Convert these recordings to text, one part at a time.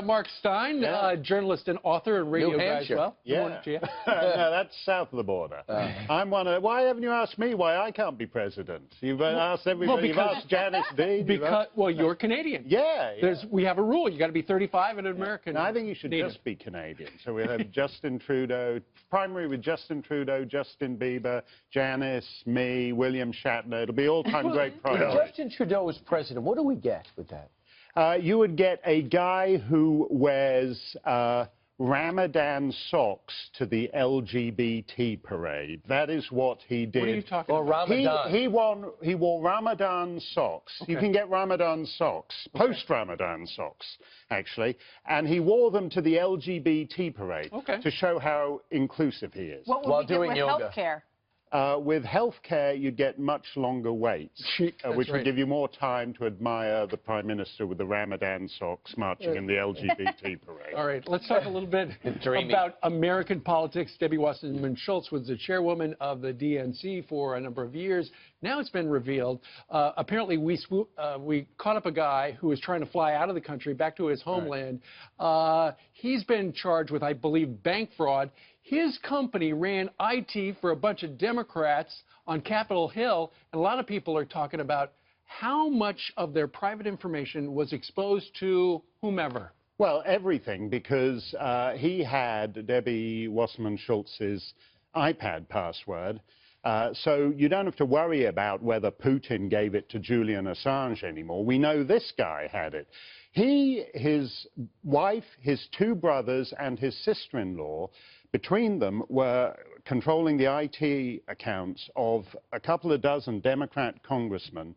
Mark Steyn, journalist and author and radio guy as well. Yeah. No, that's south of the border. I'm one of. Why haven't you asked me why I can't be president? You've asked everybody. You've asked Janice Dean. Because you're Canadian. Yeah. We have a rule. You got to be 35 and an American. No, I think you should just be Canadian. So we'll have Justin Trudeau, primary with Justin Trudeau, Justin Bieber, Janice, me, William Shatner. It'll be all-time great priorities. If Justin Trudeau was president, what do we get with that? You would get a guy who wears Ramadan socks to the LGBT parade. That is what he did. What are you talking about? Ramadan. He wore Ramadan socks. Okay. You can get Ramadan socks, post-Ramadan socks, actually. And he wore them to the LGBT parade to show how inclusive he is. What would we do with healthcare? With healthcare, you'd get much longer waits, which would give you more time to admire the Prime Minister with the Ramadan socks marching in the LGBT parade. All right, let's talk a little bit about American politics. Debbie Wasserman Schultz was the chairwoman of the DNC for a number of years. Now it's been revealed. Apparently, we caught up a guy who was trying to fly out of the country back to his homeland. He's been charged with, I believe, bank fraud. His company ran IT for a bunch of Democrats on Capitol Hill, and a lot of people are talking about how much of their private information was exposed to whomever. Well, everything, because he had Debbie Wasserman Schultz's iPad password. So you don't have to worry about whether Putin gave it to Julian Assange anymore. We know this guy had it. He, his wife, his two brothers, and his sister-in-law, between them, were controlling the IT accounts of a couple of dozen Democrat congressmen,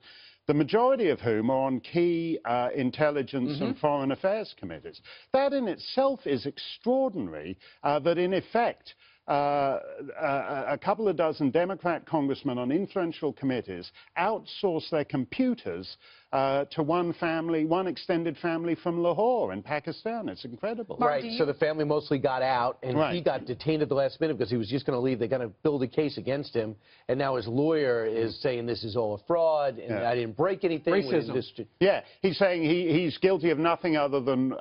the majority of whom are on key intelligence and foreign affairs committees. That in itself is extraordinary, that in effect, a couple of dozen Democrat congressmen on influential committees outsource their computers to one family, one extended family from Lahore in Pakistan. It's incredible. Right, so the family mostly got out, and he got detained at the last minute because he was just going to leave. They're going to build a case against him, and now his lawyer is saying this is all a fraud, and I didn't break anything. Racism. Yeah, he's saying he's guilty of nothing other than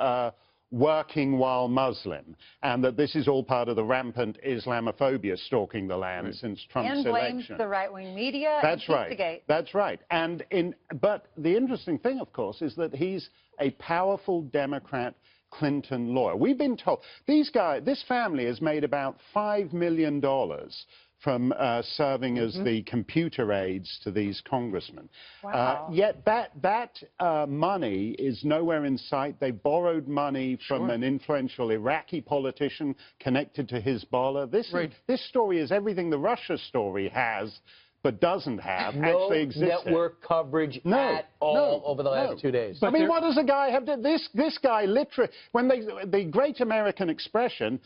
working while Muslim, and that this is all part of the rampant Islamophobia stalking the land since Trump's election. And blames the right-wing media. That's right. That's right. But the interesting thing, of course, is that he's a powerful Democrat Clinton lawyer. We've been told this family has made about $5 million from serving as the computer aides to these congressmen. Wow. Yet that money is nowhere in sight. They borrowed money from an influential Iraqi politician connected to Hezbollah. This story is everything the Russia story has but doesn't have actually existed. No network coverage at all over the last 2 days. But I mean, what does a guy have to... This guy literally... When the great American expression,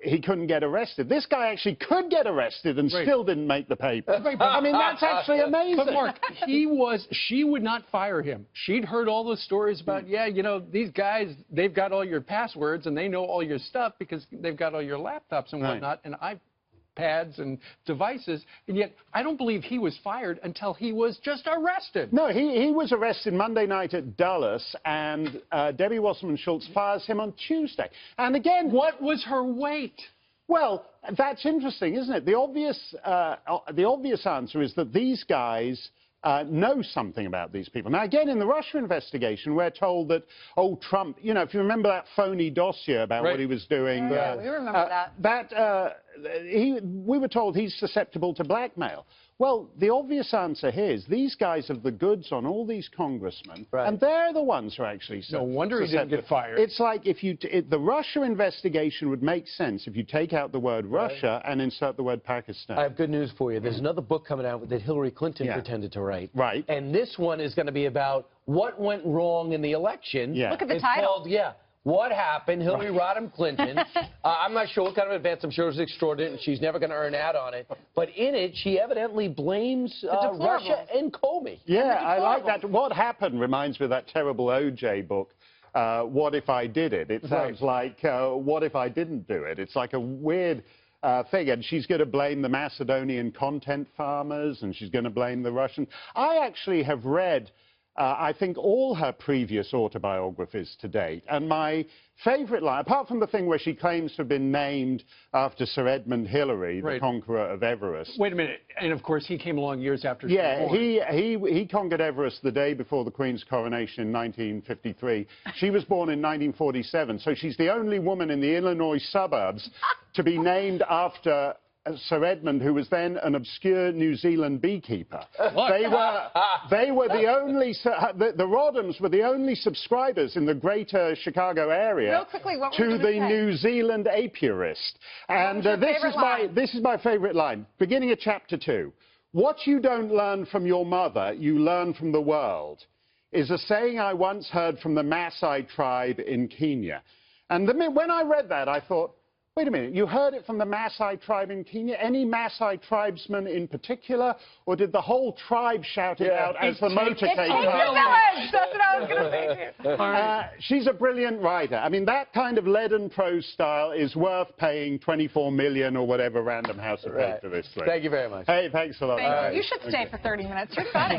he couldn't get arrested. This guy actually could get arrested and still didn't make the paper. I mean, that's actually amazing. But Mark, she would not fire him. She'd heard all those stories about, yeah, you know, these guys, they've got all your passwords and they know all your stuff because they've got all your laptops and whatnot. And iPads and devices, and yet I don't believe he was fired until he was just arrested. No, he was arrested Monday night at Dulles, and Debbie Wasserman Schultz fires him on Tuesday. And again... What was her weight? Well, that's interesting, isn't it? The obvious answer is that these guys know something about these people. Now, again, in the Russia investigation, we're told that, oh, Trump, you know, if you remember that phony dossier about what he was doing. Yeah, we remember that. We were told he's susceptible to blackmail. Well, the obvious answer here is these guys have the goods on all these congressmen, and they're the ones who are actually no wonder he didn't get fired. It's like if the Russia investigation would make sense if you take out the word Russia and insert the word Pakistan. I have good news for you. There's another book coming out that Hillary Clinton pretended to write. Right. And this one is going to be about what went wrong in the election. Yeah. Look at the title. Called, What Happened? Hillary Rodham Clinton. I'm not sure what kind of advance. I'm sure it was extraordinary, and she's never going to earn out on it. But in it, she evidently blames Russia and COMEY. Yeah, I like that. What Happened reminds me of that terrible O.J. book, What If I Did It? It sounds like, what if I didn't do it? It's like a weird thing, and she's going to blame the Macedonian content farmers, and she's going to blame the Russians. I actually have read I think, all her previous autobiographies to date. And my favorite line, apart from the thing where she claims to have been named after Sir Edmund Hillary, the conqueror of Everest. Wait a minute. And, of course, he came along years after she was born. he conquered Everest the day before the Queen's coronation in 1953. She was born in 1947, so she's the only woman in the Illinois suburbs to be named after Sir Edmund, who was then an obscure New Zealand beekeeper. They were the only, the Rodhams were the only subscribers in the greater Chicago area Real quickly, what were to you the gonna say? New Zealand apiarist. And this is my favorite line, beginning of chapter 2. What you don't learn from your mother, you learn from the world, is a saying I once heard from the Maasai tribe in Kenya. And when I read that, I thought, wait a minute, you heard it from the Maasai tribe in Kenya? Any Maasai tribesman in particular? Or did the whole tribe shout it out as the motorcade? It's the village! That's what I was going to say to you. She's a brilliant writer. I mean, that kind of leaden prose style is worth paying $24 million or whatever Random House have paid for this thing. Thank you very much. Hey, thanks a lot. Thank you. You should stay for 30 minutes. You're funny.